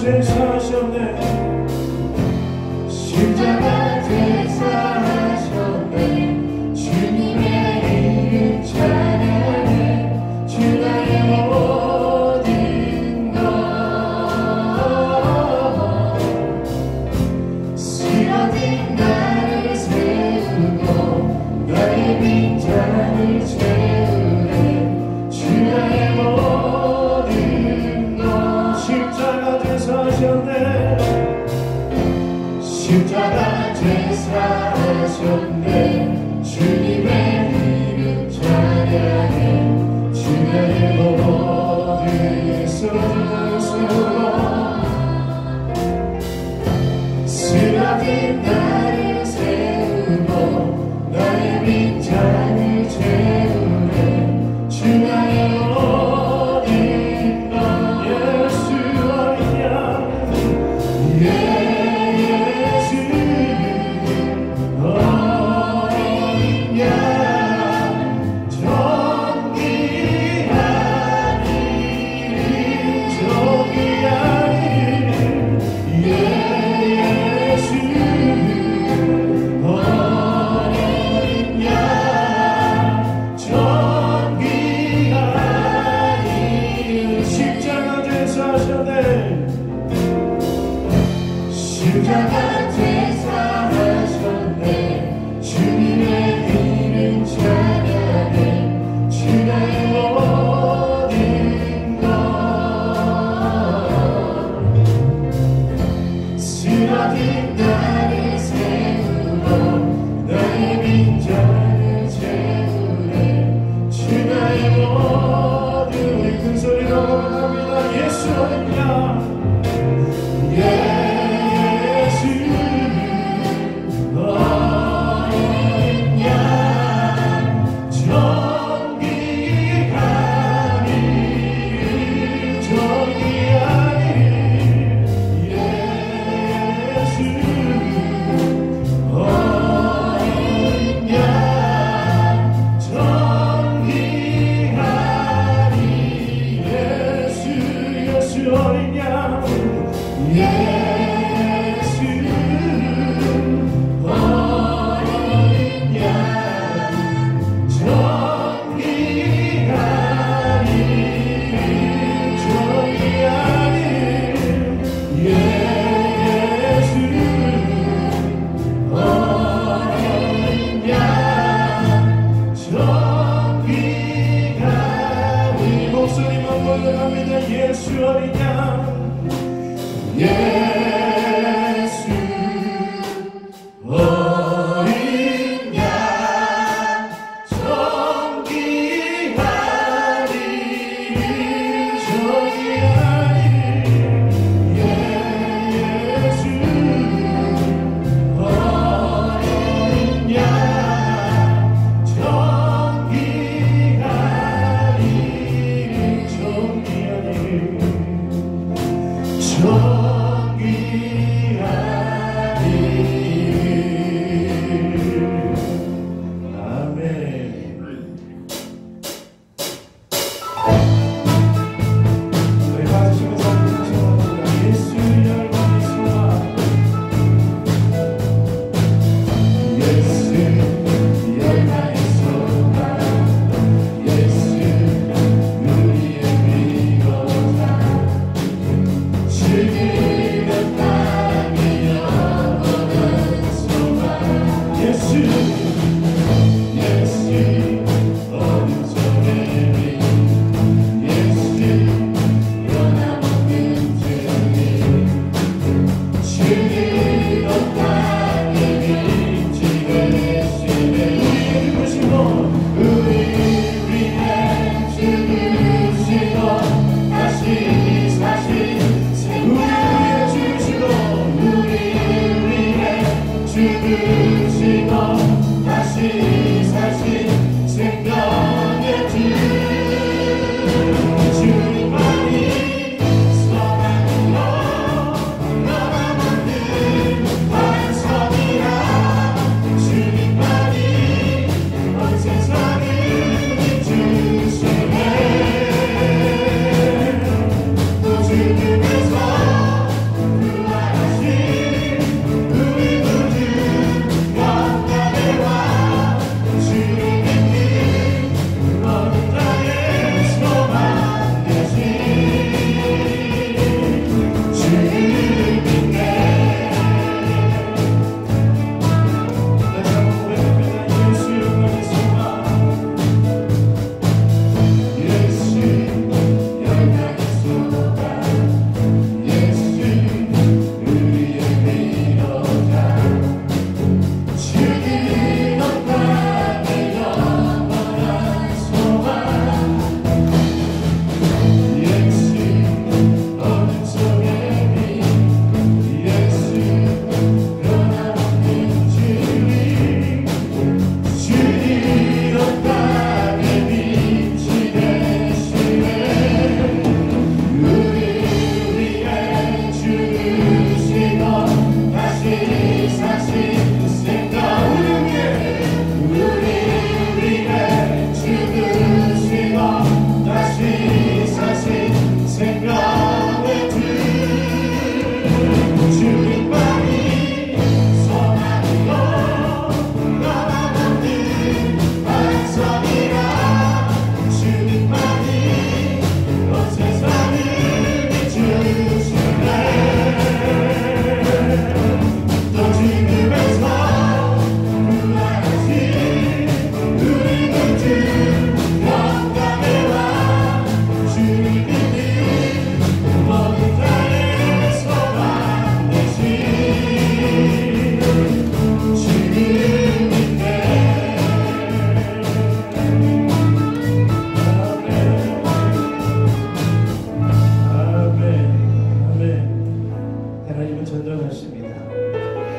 예수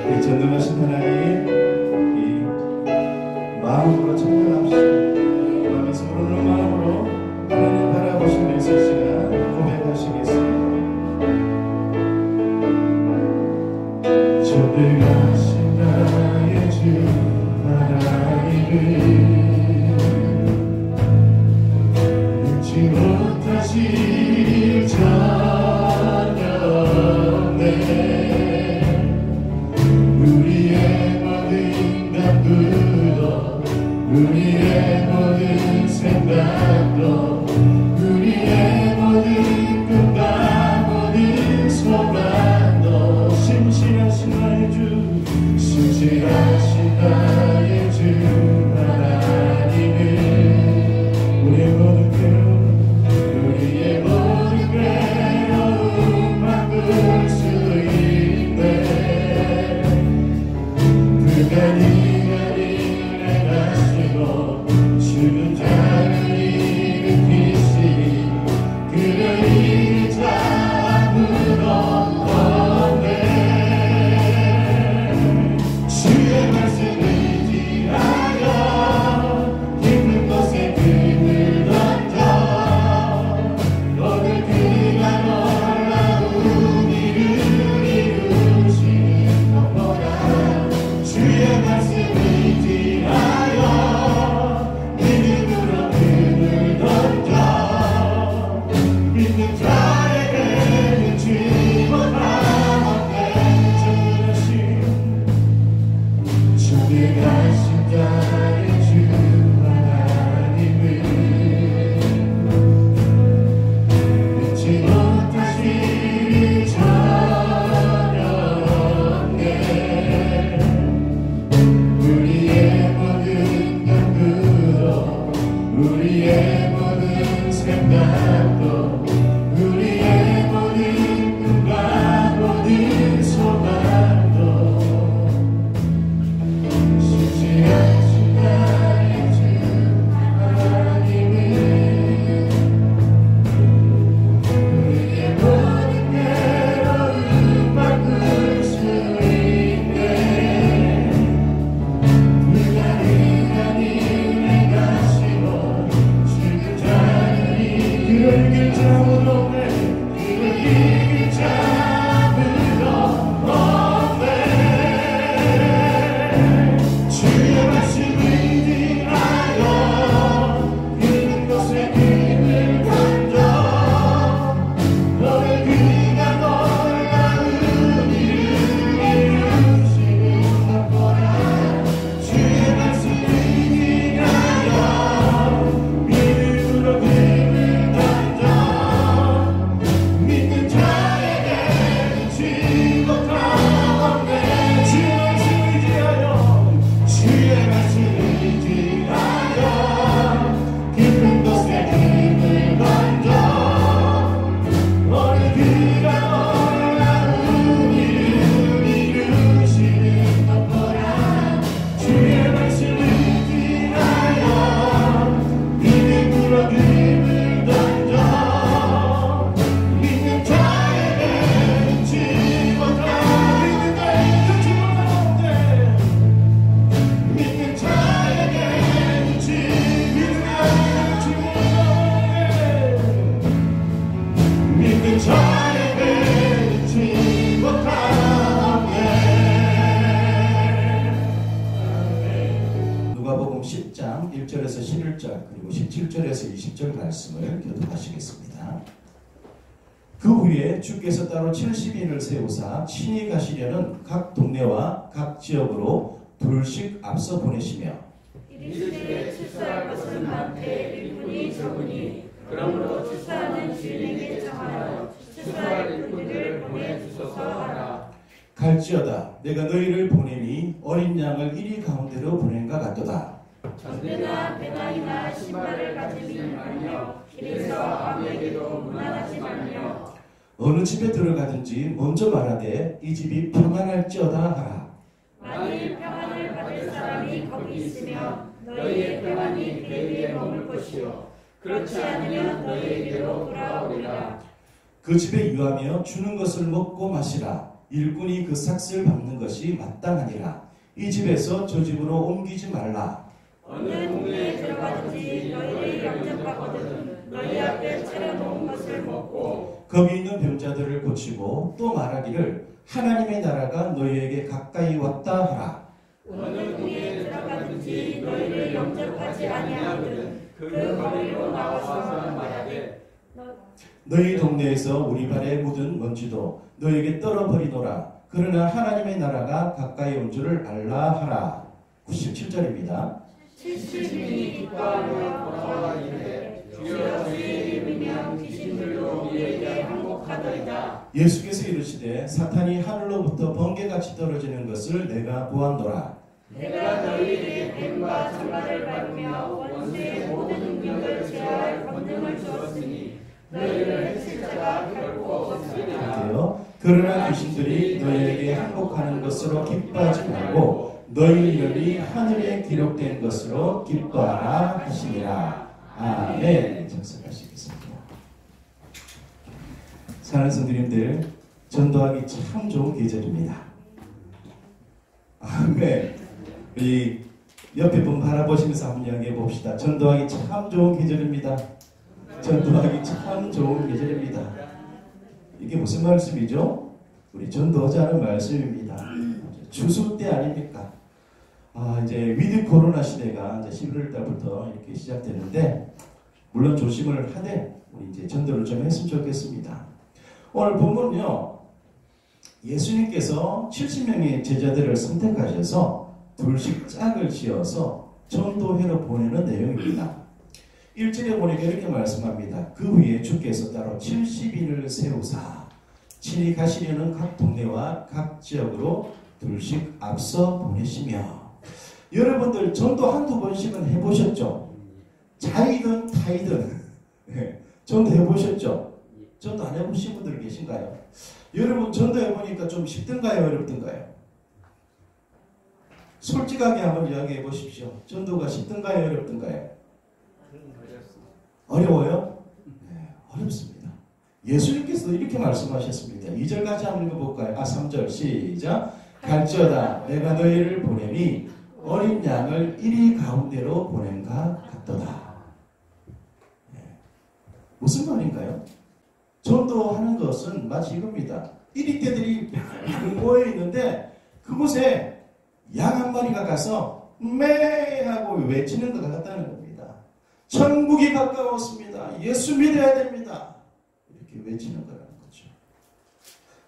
이 전능하신 하나님, 이 마음으로 청년합시다. 마음에서 부르는 마음으로 하나님 바라보시면서 이 시간 고백하시겠습니다. 전능하신 나의 주 하나님을 잊지 못하실 자녀네. 우리의 모든 담부도 우리의 모든 생각도 우리의 모든 꿈과 모든 소망도 신실하신 나의 주, 신실하신 나의 주 하나님을 우리의 모든 괴로움 우리의 모든 괴로움 바꿀 수 있네. 불가능한 일을 행하시고 죽은 자를 일으키시니 그를 이길 자 아무도 없네. 주의 말씀을 의지하여 깊은 곳에 금을 던져 오늘 그가 놀라운 일을 이루시는 것 보라. 주의 말씀을 의지하여 믿음으로 금을 던져 믿는 자에게는 지못함 없네. 전능하신 자의 주 하나님을 잊지 못하실 자녀네. 우리의 모든 간구도 우리의 모든 생각도 우리의 모든 꿈과 모든 소망도 신실하신 나의 주 하나님을 우리의 모든 괴로움 바꿀 수 있네. 불가능한 일을 행하시고 죽은 자를 그를 이길 자 아무도 없네. 그를 이길 자 아무도 없네. 주의 말씀을 의지하여 있는 곳에 금을 던져 너의 그가 놀라운 일을 이루시는 것 보라. 주의 말씀을 의지하여 믿음으로 금을 던져 믿는 자에게는 지못함 없네. 주의 말씀을 의지하여 깊은 곳에 금을 던져 오늘 그가 놀라운 일을 이루시는 것 보라. 주의 말씀을 의지하여 믿음으로 금을 던져 믿는 자에게는 지못함 믿는 자에게는 지못함 없네. 믿는 자에게는 지못함 믿는 자에게는 지못함 누가복음 10장 1절에서 11절 그리고 17절에서 20절 말씀을 교독하시겠습니다. 그 후에 주께서 따로 70인을 세우사 친히 가시려는 각 동네와 각 지역으로 둘씩 앞서 보내시며 이르시되 출사할 것은 많되 일꾼이 적으니 그러므로 출사하는 주인에게 청하여 출사할 일꾼들을 보내주소서 하라. 갈지어다 내가 너희를 보내니 어린 양을 이리 가운데로 보낸가 같도다. 전대나 배낭이나 신발을 가지지 말며 길에서 아무에게도 문안하지 말며 어느 집에 들어가든지 먼저 말하되 이 집이 평안할지어다 하라. 만일 평안을 받을 사람이 거기 있으면 너희의 평안이 그 위에 머물 것이요 그렇지 않으면 너희에게로 돌아오리라. 그 집에 유하며 주는 것을 먹고 마시라. 일꾼이 그 삭슬 밟는 것이 마땅하니라. 이 집에서 저 집으로 옮기지 말라. 어느 동네에 들어가든지 너희를 영접하거든 너희 앞에 차려놓은 것을 먹고 거기 있는 병자들을 고치고 또 말하기를 하나님의 나라가 너희에게 가까이 왔다 하라. 어느 동네에 들어가든지 너희를 영접하지 아니하거든 그 거리로 나와서 말하되 너희 동네에서 우리 발에 묻은 먼지도 너희에게 떨어버리노라. 그러나 하나님의 나라가 가까이 온 줄을 알라 하라. 97절입니다. 70인이 기뻐하며 돌아와 이르되 주여 주의 이름이면 귀신들도 우리에게 항복하더이다. 예수께서 이르시되 사탄이 하늘로부터 번개같이 떨어지는 것을 내가 보았노라. 내가 너희에게 뱀과 장마를 밟으며 원수의 모든 능력을 제어할 권능을 주었으니 너희를 해칠 자가 결코 없으리라. 그러나 귀신들이 너희에게 항복하는 것으로 기뻐하지 말고 너희 이름이 하늘에 기록된 것으로 기뻐하라 하시니라. 아멘. 작성하시겠습니다. 사랑하는 성도님들, 전도하기 참 좋은 계절입니다. 아멘. 이 옆에 분 바라보시면서 한번 이야기해 봅시다. 전도하기 참 좋은 계절입니다. 전도하기 참 좋은 계절입니다. 이게 무슨 말씀이죠? 우리 전도자는 말씀입니다. 추수 때 아닙니까? 이제 위드 코로나 시대가 이제 11월 달부터 이렇게 시작되는데, 물론 조심을 하되 우리 이제 전도를 좀 했으면 좋겠습니다. 오늘 본문은요, 예수님께서 70명의 제자들을 선택하셔서 둘씩 짝을 지어서 전도회로 보내는 내용입니다. 1절에 보니까 이렇게 말씀합니다. 그 후에 주께서 따로 70인을 세우사 친히 가시려는 각 동네와 각 지역으로 둘씩 앞서 보내시며. 여러분들 전도 한두 번씩은 해보셨죠? 자이든 타이든 전도 해보셨죠? 전도 안 해보신 분들 계신가요? 여러분 전도 해보니까 좀 쉽던가요? 어렵던가요? 솔직하게 한번 이야기해 보십시오. 전도가 쉽던가요? 어렵던가요? 어려워요? 네, 어렵습니다. 예수님께서도 이렇게 말씀하셨습니다. 2절까지 한번 읽어볼까요? 3절 시작. 갈지어다 내가 너희를 보내니 어린 양을 이리 가운데로 보낸가 같도다. 네. 무슨 말인가요? 전도하는 것은 마치 이겁니다. 이리떼들이 모여 있는데 그곳에 양 한 마리가 가서 매 하고 외치는 것 같다는 겁니다. 천국이 가까웠습니다. 예수 믿어야 됩니다. 이렇게 외치는 거라는 거죠.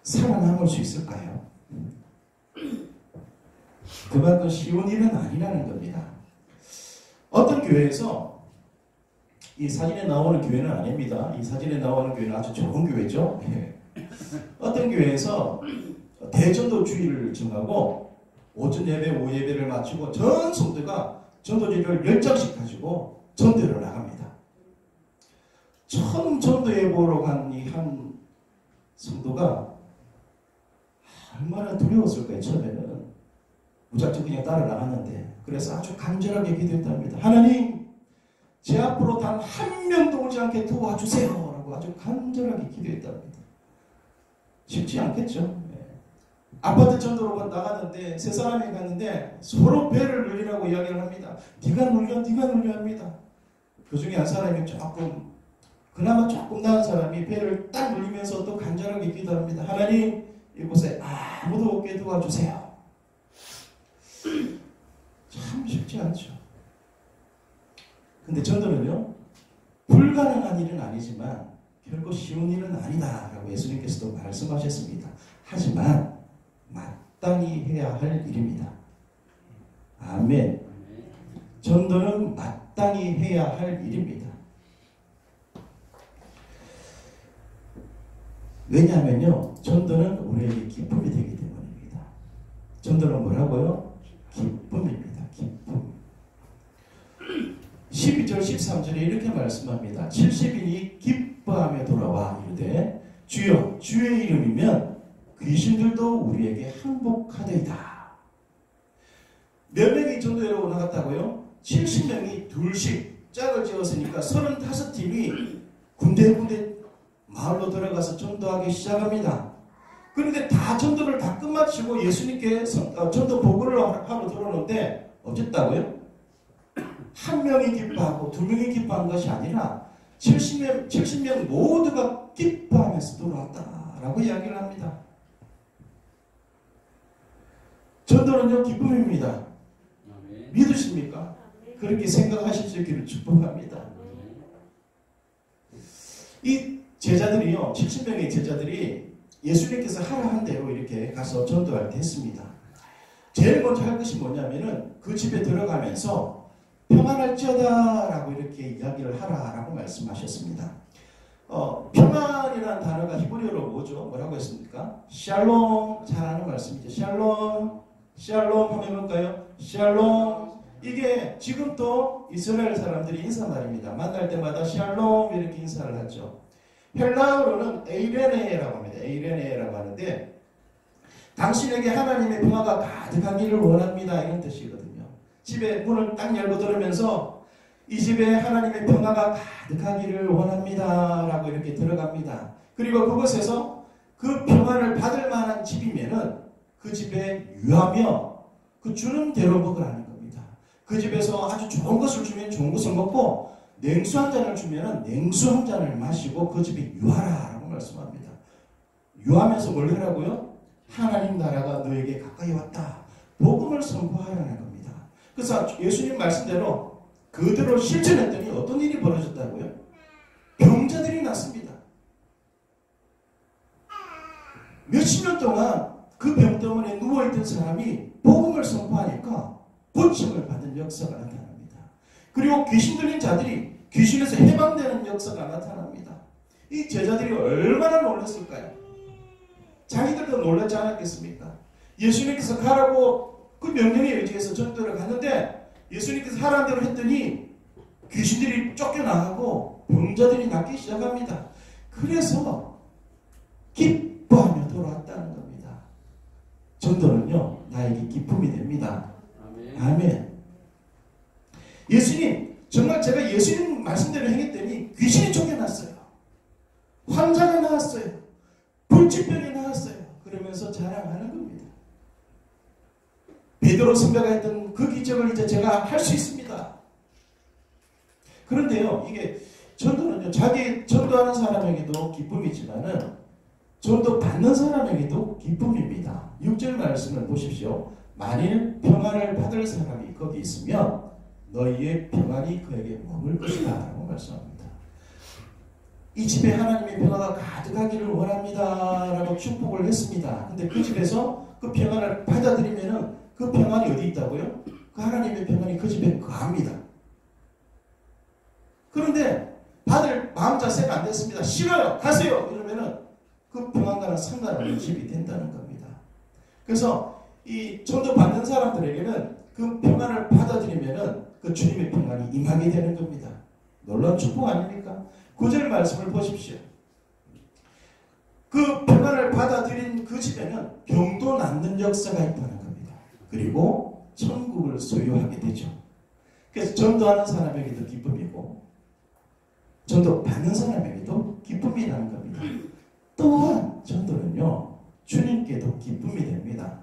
살아남을 수 있을까요? 그만큼 쉬운 일은 아니라는 겁니다. 어떤 교회에서, 이 사진에 나오는 교회는 아닙니다. 이 사진에 나오는 교회는 아주 좋은 교회죠. 어떤 교회에서 대전도 주일을 정하고 오전 예배, 오후 예배를 마치고 전 성도가 전도지를 10장씩 가지고 전도를 나갑니다. 처음 전도 예보로 간 이 한 성도가 얼마나 두려웠을까요? 처음에는 무작정 그냥 따라 나갔는데, 그래서 아주 간절하게 기도했답니다. 하나님, 제 앞으로 단 한 명도 오지 않게 도와주세요 라고 아주 간절하게 기도했답니다. 쉽지 않겠죠? 아파트 전도로 나갔는데 세 사람이 갔는데 서로 배를 눌리라고 이야기를 합니다. 네가 눌려 합니다. 그 중에 한 사람이 그나마 조금 나은 사람이 배를 딱 눌리면서 또 간절하게 기도합니다. 하나님, 이곳에 아무도 없게 도와주세요. 참 쉽지 않죠. 근데 전도는요, 불가능한 일은 아니지만 결코 쉬운 일은 아니다 라고 예수님께서도 말씀하셨습니다. 하지만 마땅히 해야 할 일입니다. 아멘. 전도는 마땅히 해야 할 일입니다. 왜냐하면요, 전도는 우리에게 기쁨이 되기 때문입니다. 전도는 뭐라고요? 기쁨입니다. 기쁨. 12절 13절에 이렇게 말씀합니다. 70인이 기뻐하며 돌아와 이르되 주여 주의 이름이면 귀신들도 우리에게 항복하더이다. 몇 명이 전도회로 나갔다고요? 70명이 둘씩 짝을 지었으니까 35팀이 군데군데 마을로 들어가서 전도하기 시작합니다. 그런데 다 전도를 다 끝마치고 예수님께 전도 보고를 하러 들어오는데 어쨌다고요? 한 명이 기뻐하고 두 명이 기뻐한 것이 아니라 70명 모두가 기뻐하면서 돌아왔다라고 이야기를 합니다. 전도는요, 기쁨입니다. 믿으십니까? 그렇게 생각하실 수 있기를 축복합니다. 이 제자들이요, 70명의 제자들이 예수님께서 하라 한 대로 이렇게 가서 전도할 때 했습니다. 제일 먼저 할 것이 뭐냐면은 그 집에 들어가면서 평안할지어다 라고 이렇게 이야기를 하라라고 말씀하셨습니다. 평안이라는 단어가 히브리어로 뭐죠? 뭐라고 했습니까? 샬롬, 잘 아는 말씀이죠. 샬롬, 샬롬 한번 해볼까요? 샬롬. 이게 지금 또 이스라엘 사람들이 인사말입니다. 만날 때마다 샬롬 이렇게 인사를 하죠. 헬라어로는 에이레네라고 합니다. 에이레네라고 하는데 당신에게 하나님의 평화가 가득하기를 원합니다. 이런 뜻이거든요. 집에 문을 딱 열고 들으면서 이 집에 하나님의 평화가 가득하기를 원합니다. 라고 이렇게 들어갑니다. 그리고 그곳에서 그 평화를 받을 만한 집이면은 그 집에 유하며 그 주는 대로 먹으라는 겁니다. 그 집에서 아주 좋은 것을 주면 좋은 것을 먹고 냉수 한 잔을 주면 냉수 한 잔을 마시고 그 집에 유하라 라고 말씀합니다. 유하면서 뭘 하라고요? 하나님 나라가 너에게 가까이 왔다. 복음을 선포하라는 겁니다. 그래서 예수님 말씀대로 그대로 실천했더니 어떤 일이 벌어졌다고요? 병자들이 났습니다. 몇십 년 동안 그 병 때문에 누워있던 사람이 복음을 선포하니까 고침을 받은 역사가 나타납니다. 그리고 귀신 들린 자들이 귀신에서 해방되는 역사가 나타납니다. 이 제자들이 얼마나 놀랐을까요? 자기들도 놀랐지 않았겠습니까? 예수님께서 가라고 그 명령에 의지해서 전도를 갔는데 예수님께서 하라는 대로 했더니 귀신들이 쫓겨나가고 병자들이 낫기 시작합니다. 그래서 기뻐하며 돌아왔다는 겁니다. 전도는요, 나에게 기쁨이 됩니다. 아멘. 예수님, 정말 제가 예수님 말씀대로 행했더니 귀신이 쫓겨났어요. 환자가 나왔어요. 불치병이 나왔어요. 그러면서 자랑하는 겁니다. 베드로 선배가 했던 그 기적을 이제 제가 할 수 있습니다. 그런데요, 이게 전도는요, 자기 전도하는 사람에게도 기쁨이지만은 전도 받는 사람에게도 기쁨입니다. 6절 말씀을 보십시오. 만일 평안을 받을 사람이 거기 있으면 너희의 평안이 그에게 머물 것이다 라고 말씀합니다. 이 집에 하나님의 평화가 가득하기를 원합니다 라고 축복을 했습니다. 근데 그 집에서 그 평안을 받아들이면 그 평안이 어디 있다고요? 그 하나님의 평안이 그 집에 거합니다. 그런데 받을 마음 자세가 안 됐습니다. 싫어요. 가세요. 이러면은 그 평안과는 상관없는 집이 된다는 겁니다. 그래서 이 전도 받는 사람들에게는 그 평안을 받아들이면은 그 주님의 평안이 임하게 되는 겁니다. 놀라운 축복 아닙니까? 9절 말씀을 보십시오. 그 평안을 받아들인 그 집에는 병도 낫는 역사가 있다는 겁니다. 그리고 천국을 소유하게 되죠. 그래서 전도하는 사람에게도 기쁨이고 전도 받는 사람에게도 기쁨이라는 겁니다. 또한 전도는요, 주님께도 기쁨이 됩니다.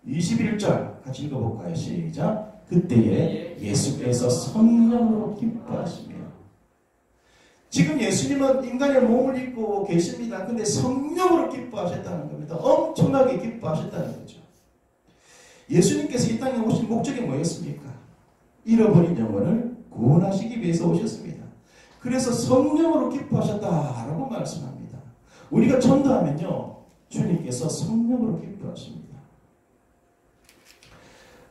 21절 같이 읽어볼까요? 시작. 그때에 예수께서 성령으로 기뻐하시며. 지금 예수님은 인간의 몸을 입고 계십니다. 근데 성령으로 기뻐하셨다는 겁니다. 엄청나게 기뻐하셨다는 거죠. 예수님께서 이 땅에 오신 목적이 뭐였습니까? 잃어버린 영혼을 구원하시기 위해서 오셨습니다. 그래서 성령으로 기뻐하셨다라고 말씀합니다. 우리가 전도하면요, 주님께서 성령으로 기뻐하십니다.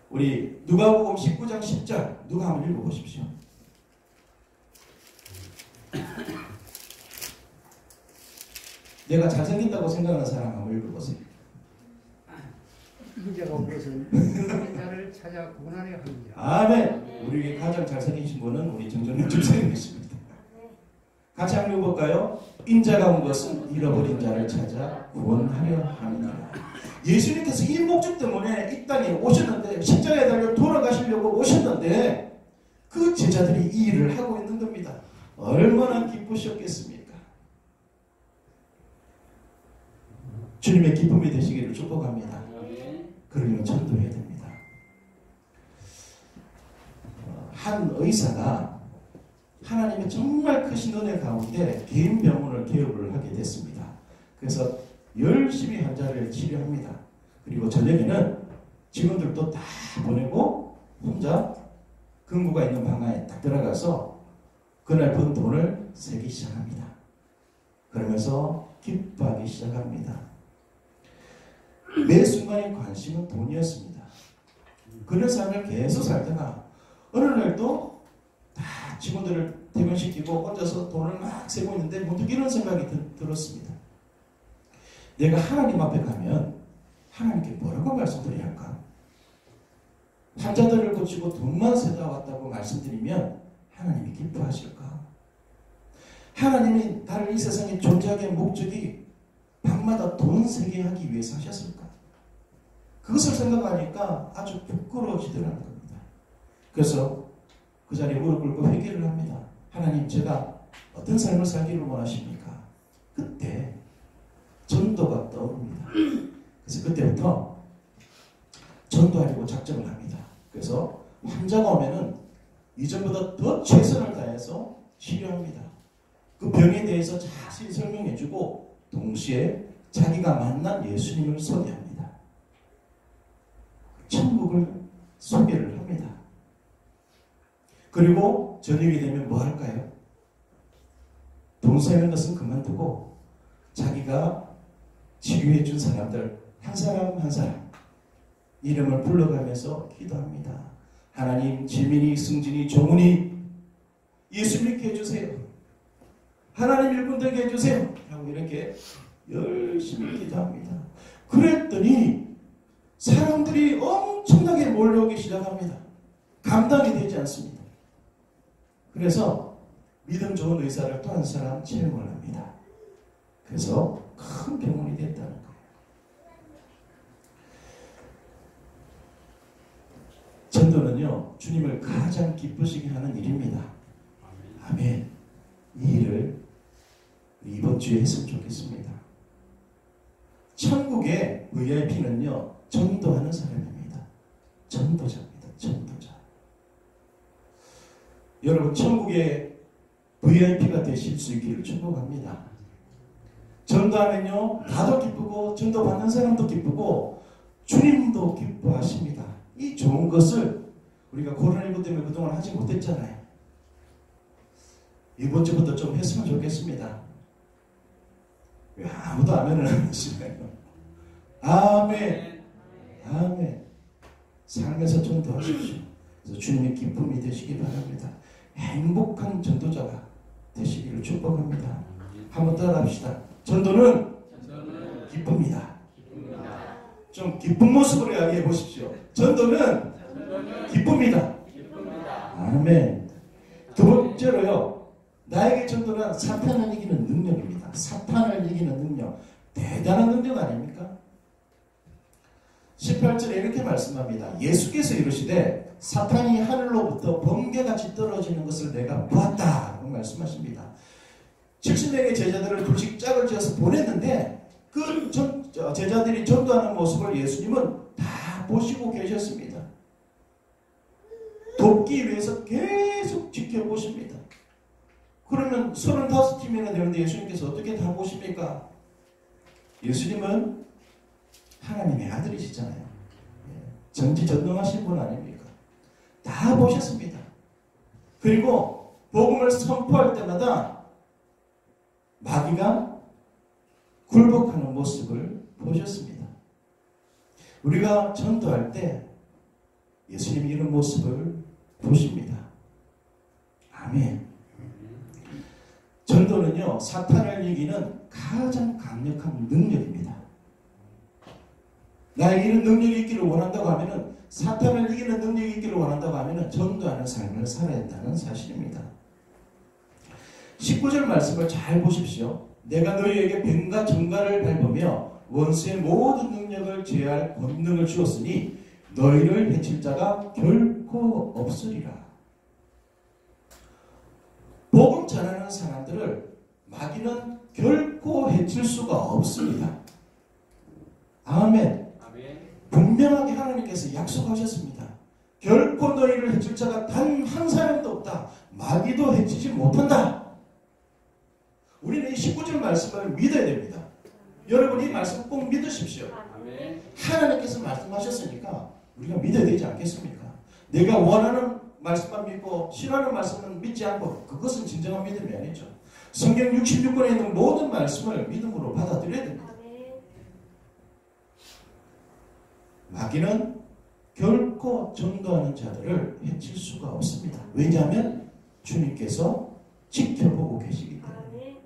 우리 누가복음 19장 10절 누가 한번 읽어보십시오. 내가 잘생긴다고 생각하는 사람 한번 읽어보세요. 인자가 온 것은 잃어버린 자를 찾아 구원하려 합니다. 아멘. 우리 가장 잘생기신 분은 우리 정정윤 집사님이십니다. 같이 한번 읽어볼까요? 인자가 온 것은 잃어버린 자를 찾아 구원하려 합니다. 예수님께서 이 목적 때문에 이 땅에 오셨는데, 십자가에 달려 돌아가시려고 오셨는데 그 제자들이 이 일을 하고 있는 겁니다. 얼마나 기쁘셨겠습니까? 주님의 기쁨이 되시기를 축복합니다. 그러면 전도해야 됩니다. 한 의사가 하나님의 정말 크신 은혜 가운데 개인 병원을 개업을 하게 됐습니다. 그래서 열심히 환자를 치료합니다. 그리고 저녁에는 직원들도 다 보내고 혼자 근무가 있는 방에 딱 들어가서 그날 번 돈을 세기 시작합니다. 그러면서 기뻐하기 시작합니다. 매 순간의 관심은 돈이었습니다. 그런 삶을 계속 살다가 어느 날도 다 직원들을 퇴근시키고 혼자서 돈을 막 세고 있는데 문득 이런 생각이 들었습니다. 내가 하나님 앞에 가면 하나님께 뭐라고 말씀드려야 할까? 환자들을 고치고 돈만 세다 왔다고 말씀드리면 하나님이 기뻐하실까? 하나님이 나를 이 세상에 존재하게 한 목적이 밤마다 돈 세게 하기 위해서 하셨을까? 그것을 생각하니까 아주 부끄러워지더라는 겁니다. 그래서 그 자리에 무릎 꿇고 회개를 합니다. 하나님, 제가 어떤 삶을 살기를 원하십니까? 그때 전도가 떠오릅니다. 그래서 그때부터 전도하려고 작정을 합니다. 그래서 환자가 오면은 이전보다 더 최선을 다해서 치료합니다. 그 병에 대해서 자세히 설명해주고 동시에 자기가 만난 예수님을 소개합니다. 천국을 소개를 합니다. 그리고 저녁이 되면 뭐 할까요? 돈 세는 것은 그만두고 자기가 치료해 준 사람들 한 사람 한 사람 이름을 불러가면서 기도합니다. 하나님, 지민이, 승진이, 종훈이 예수 믿게 해주세요. 하나님 일꾼 되게 해주세요. 라고 이렇게 열심히 기도합니다. 그랬더니 사람들이 엄청나게 몰려오기 시작합니다. 감당이 되지 않습니다. 그래서 믿음 좋은 의사를 또 한 사람 채용을 합니다. 그래서 큰 병원이 됐다는 거예요. 전도는요, 주님을 가장 기쁘시게 하는 일입니다. 아멘. 이 일을 이번 주에 했으면 좋겠습니다. 천국의 VIP는요, 전도하는 사람입니다. 전도자입니다. 전도자. 여러분, 천국의 VIP가 되실 수 있기를 축복합니다. 전도하면요, 나도 기쁘고 전도받는 사람도 기쁘고 주님도 기뻐하십니다. 이 좋은 것을 우리가 코로나19 때문에 그동안 하지 못했잖아요. 이번 주부터 좀 했으면 좋겠습니다. 왜 아무도 아멘을 안 하시나요? 아멘. 아멘. 삶에서 전도하십시오. 그래서 주님의 기쁨이 되시기 바랍니다. 행복한 전도자가 되시기를 축복합니다. 한번 따라합시다. 전도는 기쁩니다. 좀 기쁜 모습으로 이야기해 보십시오. 전도는 기쁩니다. 아멘. 두 번째로요, 나에게 전도는 사탄을 이기는 능력입니다. 사탄을 이기는 능력. 대단한 능력 아닙니까? 18절에 이렇게 말씀합니다. 예수께서 이르시되 사탄이 하늘로부터 번개같이 떨어지는 것을 내가 보았다 라고 말씀하십니다. 70명의 제자들을 둘씩 짝을 지어서 보냈는데 그 제자들이 전도하는 모습을 예수님은 다 보시고 계셨습니다. 돕기 위해서 계속 지켜보십니다. 그러면 35팀이나 되는데 예수님께서 어떻게 다 보십니까? 예수님은 하나님의 아들이시잖아요. 전지전능하신 분 아닙니까? 다 보셨습니다. 그리고 복음을 선포할 때마다 마귀가 굴복하는 모습을 보셨습니다. 우리가 전도할 때 예수님이 이런 모습을 보십니다. 아멘. 전도는요, 사탄을 이기는 가장 강력한 능력입니다. 나에게 이런 능력이 있기를 원한다고 하면은, 사탄을 이기는 능력이 있기를 원한다고 하면은 전도하는 삶을 살아야 한다는 사실입니다. 19절 말씀을 잘 보십시오. 내가 너희에게 뱀과 정갈을 밟으며 원수의 모든 능력을 제할 권능을 주었으니 너희를 해칠 자가 결코 없으리라. 복음 전하는 사람들을 마귀는 결코 해칠 수가 없습니다. 아멘. 분명하게 하나님께서 약속하셨습니다. 결코 너희를 해칠 자가 단 한 사람도 없다. 마귀도 해치지 못한다. 우리는 이 19절 말씀을 믿어야 됩니다. 여러분 이 말씀 꼭 믿으십시오. 하나님께서 말씀하셨으니까 우리가 믿어야 되지 않겠습니까? 내가 원하는 말씀만 믿고 싫어하는 말씀은 믿지 않고 그것은 진정한 믿음이 아니죠. 성경 66권에 있는 모든 말씀을 믿음으로 받아들여야 됩니다. 마귀는 결코 전도하는 자들을 해칠 수가 없습니다. 왜냐하면 주님께서 지켜보고 계시기 때문에.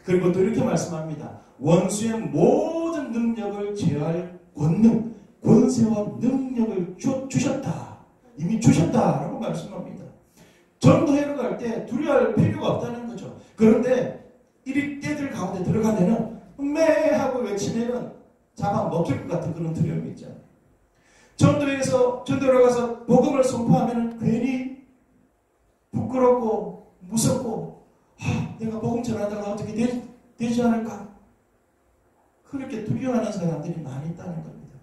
그리고 또 이렇게 말씀합니다. 원수의 모든 능력을 제어할 권능, 권세와 능력을 주셨다. 이미 주셨다라고 말씀합니다. 전도회로 갈 때 두려워할 필요가 없다는 거죠. 그런데 이리 때들 가운데 들어가면은 매 하고 외치면은 잡아먹힐 것 같은 그런 두려움이 있잖아요. 전도로 가서 복음을 선포하면은 괜히 부끄럽고 무섭고 내가 복음 전하다가 어떻게 되지 않을까? 그렇게 두려워하는 사람들이 많이 있다는 겁니다.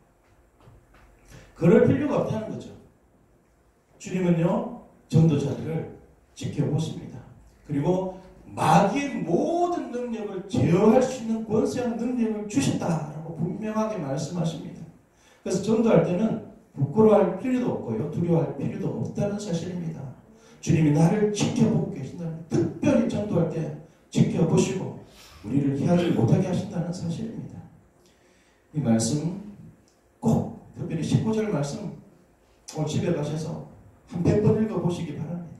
그럴 필요가 없다는 거죠. 주님은요, 전도자들을 지켜보십니다. 그리고 마귀의 모든 능력을 제어할 수 있는 권세한 능력을 주셨다라고 분명하게 말씀하십니다. 그래서 전도할 때는 부끄러워할 필요도 없고요, 두려워할 필요도 없다는 사실입니다. 주님이 나를 지켜보고 계신다는, 특별히 전도할 때 지켜보시고 우리를 희하지 못하게 하신다는 사실입니다. 이 말씀 꼭 특별히 19절 말씀 집에 가셔서 한 100번 읽어보시기 바랍니다.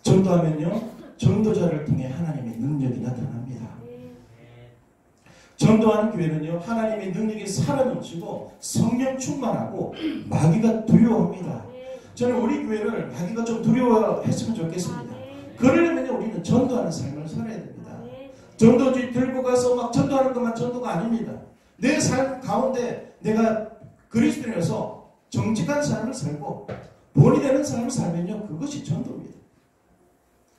전도하면요, 전도자를 통해 하나님의 능력이 나타납니다. 전도하는 교회는요, 하나님의 능력이 살아넘치고 성령 충만하고 마귀가 두려워합니다. 저는 우리 교회를 마귀가 좀 두려워했으면 좋겠습니다. 그러려면 우리는 전도하는 삶을 살아야 됩니다. 전도지 들고 가서 막 전도하는 것만 전도가 아닙니다. 내 삶 가운데 내가 그리스도인으로서 정직한 삶을 살고 본이 되는 삶을 살면요, 그것이 전도입니다.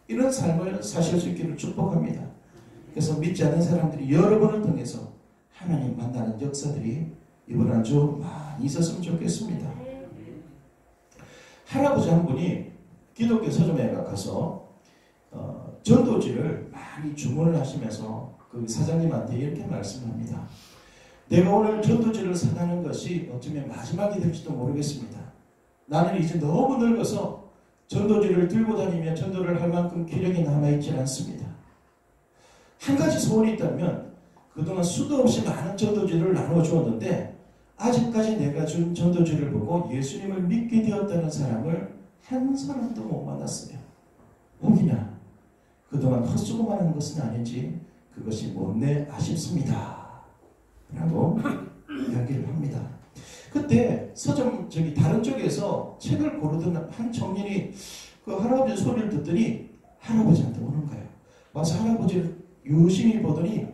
이런 삶을 사실 수 있기를 축복합니다. 그래서 믿지 않는 사람들이 여러분을 통해서 하나님 만나는 역사들이 이번 한 주 많이 있었으면 좋겠습니다. 할아버지 한 분이 기독교 서점에 가서 전도지를 많이 주문을 하시면서 그 사장님한테 이렇게 말씀합니다. 내가 오늘 전도지를 사가는 것이 어쩌면 마지막이 될지도 모르겠습니다. 나는 이제 너무 늙어서 전도지를 들고 다니며 전도를 할 만큼 기력이 남아있지 않습니다. 한 가지 소원이 있다면 그동안 수도 없이 많은 전도지를 나눠주었는데 아직까지 내가 준 전도지를 보고 예수님을 믿게 되었다는 사람을 한 사람도 못 만났어요. 혹이나 그동안 헛수고만 한 것은 아닌지 그것이 못내 아쉽습니다. 라고 이야기를 합니다. 그때 서점 다른 쪽에서 책을 고르던 한 청년이 그 할아버지 소리를 듣더니 할아버지한테 오는 거예요. 와서 할아버지를 유심히 보더니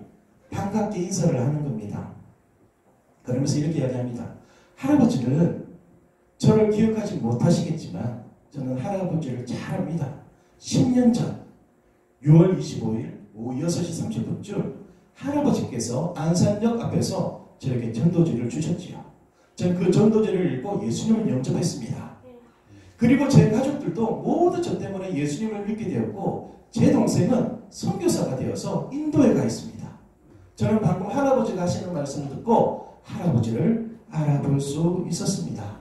반갑게 인사를 하는 겁니다. 그러면서 이렇게 이야기합니다. 할아버지는 저를 기억하지 못하시겠지만 저는 할아버지를 잘 압니다. 10년 전 6월 25일 오후 6시 30분쯤 할아버지께서 안산역 앞에서 저에게 전도지를 주셨지요. 저는 그 전도지를 읽고 예수님을 영접했습니다. 그리고 제 가족들도 모두 저 때문에 예수님을 믿게 되었고 제 동생은 선교사가 되어서 인도에 가 있습니다. 저는 방금 할아버지가 하시는 말씀을 듣고 할아버지를 알아볼 수 있었습니다.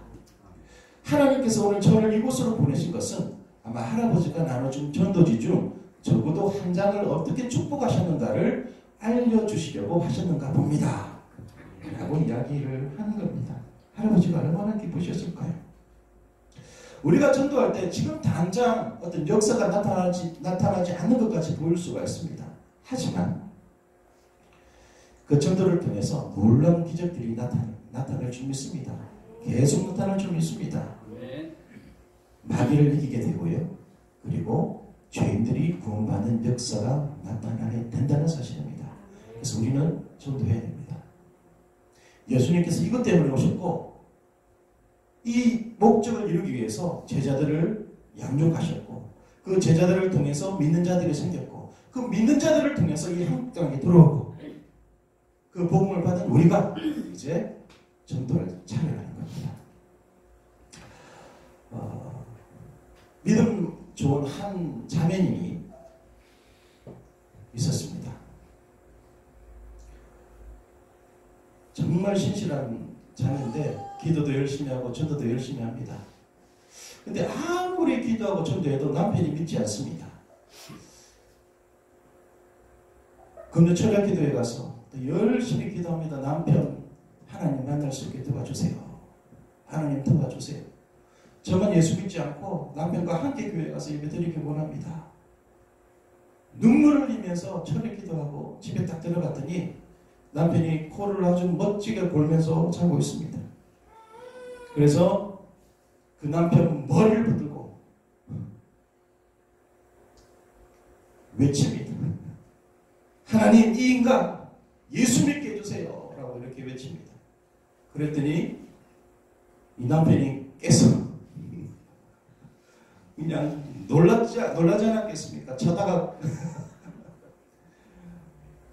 하나님께서 오늘 저를 이곳으로 보내신 것은 아마 할아버지가 나눠준 전도지 중 적어도 한 장을 어떻게 축복하셨는가를 알려주시려고 하셨는가 봅니다. 라고 이야기를 하는 겁니다. 할아버지가 얼마나 기쁘셨을까요? 우리가 전도할 때 지금 당장 어떤 역사가 나타나지 않는 것 같이 보일 수가 있습니다. 하지만 그 전도를 통해서 놀라운 기적들이 나타날 줄 믿습니다. 계속 나타날 줄 믿습니다. 마귀를 이기게 되고요. 그리고 죄인들이 구원받는 역사가 나타나게 된다는 사실입니다. 그래서 우리는 전도해야 됩니다. 예수님께서 이것 때문에 오셨고 이 목적을 이루기 위해서 제자들을 양육하셨고 그 제자들을 통해서 믿는 자들이 생겼고 그 믿는 자들을 통해서 이 한국 땅에 들어오고 그 복음을 받은 우리가 이제 전도를 차려가는 겁니다. 믿음 좋은 한 자매님이 있었습니다. 정말 신실한 자매인데 기도도 열심히 하고 전도도 열심히 합니다. 근데 아무리 기도하고 전도해도 남편이 믿지 않습니다. 금요 철학 기도에 가서 열심히 기도합니다. 남편 하나님 만날 수 있게 도와주세요. 하나님 도와주세요. 저만 예수 믿지 않고 남편과 함께 교회에 가서 예배드리기 원합니다. 눈물을 흘리면서 철학 기도하고 집에 딱 들어갔더니 남편이 코를 아주 멋지게 골면서 자고 있습니다. 그래서 그 남편 머리를 붙들고 외칩니다. 하나님 이 인간 예수 믿게 해주세요 라고 이렇게 외칩니다. 그랬더니 이 남편이 깨서 그냥 놀라지 않았겠습니까? 자다가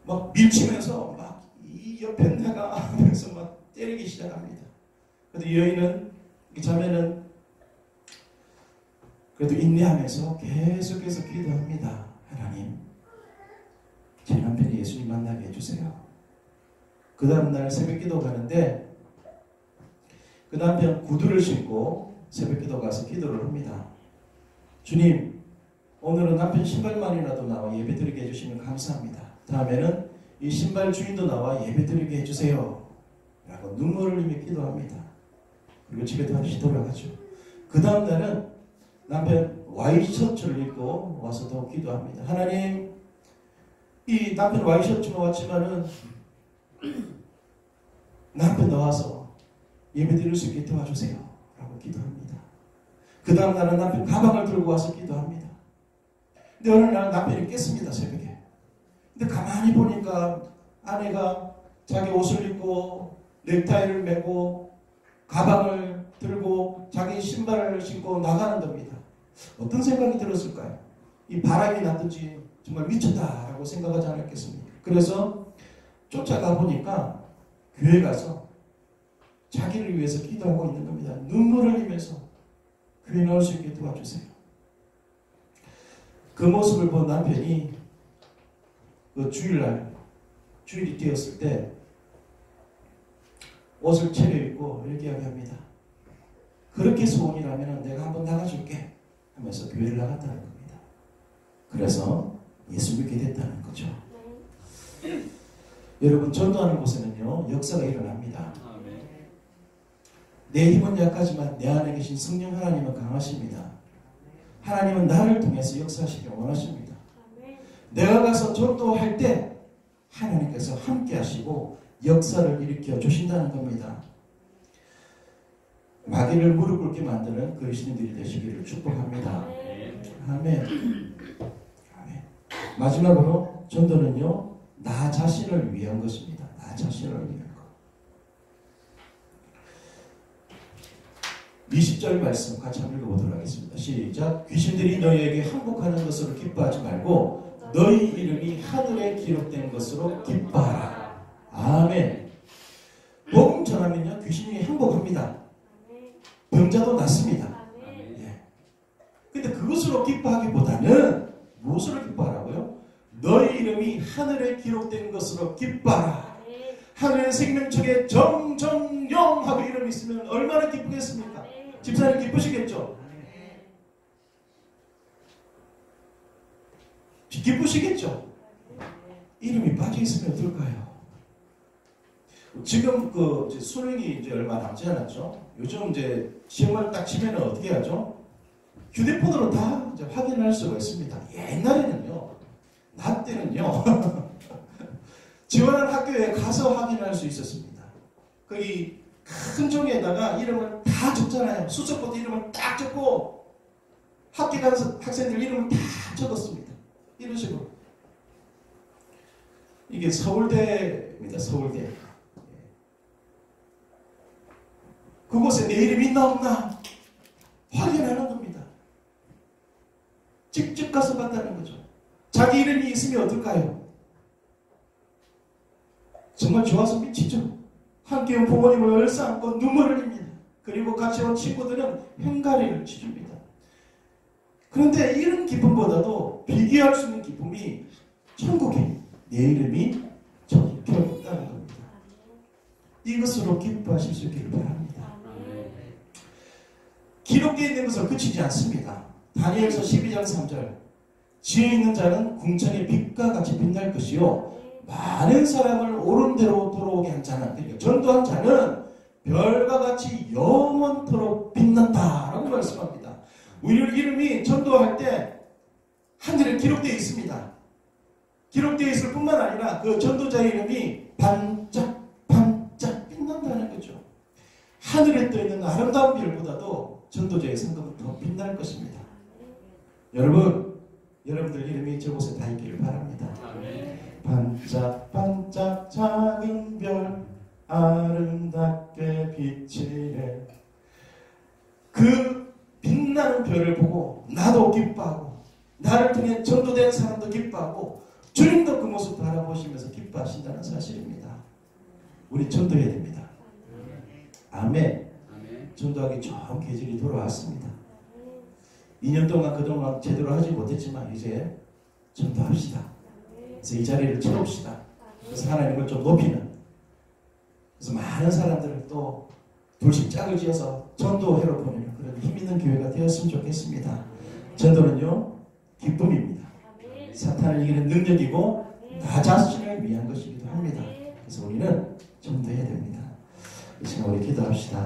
막 밀치면서 막 이 옆에 내가 하면서 막 때리기 시작합니다. 그래도 이 여인은, 이 자매는 그래도 인내하면서 계속해서 기도합니다. 하나님, 제 남편이 예수님 만나게 해주세요. 그 다음날 새벽 기도 가는데 그 남편 구두를 신고 새벽 기도 가서 기도를 합니다. 주님, 오늘은 남편 신발만이라도 나와 예배드리게 해주시면 감사합니다. 다음에는 이 신발 주인도 나와 예배드리게 해주세요 라고 눈물을 흘리며 기도합니다. 그리고 집에 다시 돌아가죠. 그 다음날은 남편 와이셔츠를 입고 와서 더 기도합니다. 하나님, 이 남편 와이셔츠만 왔지만은 남편 나와서 예배드릴 수 있게 도와주세요 라고 기도합니다. 그 다음날은 남편 가방을 들고 와서 기도합니다. 근데 어느 날 남편이 깼습니다. 새벽에. 근데 가만히 보니까 아내가 자기 옷을 입고 넥타이를 메고 가방을 들고 자기 신발을 신고 나가는 겁니다. 어떤 생각이 들었을까요? 이 바람이 났든지 정말 미쳤다라고 생각하지 않았겠습니까? 그래서 쫓아가 보니까 교회 가서 자기를 위해서 기도하고 있는 겁니다. 눈물을 흘리면서 교회 나올 수 있게 도와주세요. 그 모습을 본 남편이 그 주일이 되었을 때 옷을 차려입고 이렇게 이야기합니다. 그렇게 소원이라면 내가 한번 나가줄게 하면서 교회를 나갔다는 겁니다. 그래서 예수 믿게 됐다는 거죠. 여러분, 전도하는 곳에는요 역사가 일어납니다. 내 힘은 약하지만 내 안에 계신 성령 하나님은 강하십니다. 하나님은 나를 통해서 역사하시길 원하십니다. 내가 가서 전도할 때 하나님께서 함께 하시고 역사를 일으켜 주신다는 겁니다. 마귀를 무릎 꿇게 만드는 그리스도인들이 되시기를 축복합니다. 아멘. 아멘. 마지막으로 전도는요 나 자신을 위한 것입니다. 나 자신을 위한 것. 20절 말씀 같이 한번 읽어보도록 하겠습니다. 시작. 귀신들이 너희에게 항복하는 것으로 기뻐하지 말고 너희 이름이 하늘에 기록된 것으로 기뻐하라. 아멘. 복음 전하면요 귀신이 항복합니다. 병자도 낫습니다. 예. 근데 그것으로 기뻐하기보다는 무엇으로 기뻐하라고요? 너희 이름이 하늘에 기록된 것으로 기뻐하라. 하늘의 생명책에 정정영 하고 이름이 있으면 얼마나 기쁘겠습니까? 집사님 기쁘시겠죠? 기쁘시겠죠? 이름이 빠져 있으면 어떨까요? 지금 그 수능이 이제 얼마 남지 않았죠? 요즘 이제 시험을 딱 치면은 어떻게 하죠? 휴대폰으로 다 이제 확인할 수가 있습니다. 옛날에는요, 나 때는요, 지원한 학교에 가서 확인할 수 있었습니다. 거기 큰 종이에다가 이름을 다 적잖아요. 수첩부터 이름을 딱 적고 학교 가서 학생들 이름을 다 적었습니다. 이런 식으로. 이게 서울대입니다. 서울대. 그곳에 내 이름이 있나 없나 확인하는 겁니다. 직접 가서 봤다는 거죠. 자기 이름이 있으면 어떨까요? 정말 좋아서 미치죠. 함께 온 부모님을 얼싸안고 눈물을 흘립니다. 그리고 같이 온 친구들은 행가리를 치줍니다. 그런데 이런 기쁨보다도 비교할 수 있는 기쁨이 천국에 내 이름이 적혀 있다는 겁니다. 이것으로 기뻐하실 수 있기를 바랍니다. 기록되어 있는 것으로 그치지 않습니다. 다니엘서 12장 3절 지혜 있는 자는 궁창의 빛과 같이 빛날 것이요 많은 사람을 옳은 대로 돌아오게 한 자는, 그러니까 전도한 자는 별과 같이 영원토록 빛난다라고 말씀합니다. 우리 이름이 전도할 때 하늘에 기록되어 있습니다. 기록되어 있을 뿐만 아니라 그 전도자의 이름이 반짝반짝 빛난다는 거죠. 하늘에 떠있는 아름다운 별보다도 전도자의 성금은 더 빛날 것입니다. 여러분들 이름이 저곳에 다 있기를 바랍니다. 반짝반짝 작은 별 아름답게 비치네. 그 빛나는 별을 보고 나도 기뻐하고 나를 통해 전도된 사람도 기뻐하고 주님도 그 모습 바라보시면서 기뻐하신다는 사실입니다. 우리 전도해야 됩니다. 아멘. 전도하기 좋은 계절이 돌아왔습니다. 2년 동안 그동안 제대로 하지 못했지만 이제 전도합시다. 그래서 이 자리를 채웁시다. 그래서 하나님을 좀 높이는, 그래서 많은 사람들을 또 둘씩 짝을 지어서 전도회로 보내는 그런 힘있는 교회가 되었으면 좋겠습니다. 전도는요 기쁨입니다. 사탄을 이기는 능력이고 나 자신을 위한 것이기도 합니다. 그래서 우리는 전도해야 됩니다. 이 시간 우리 기도합시다.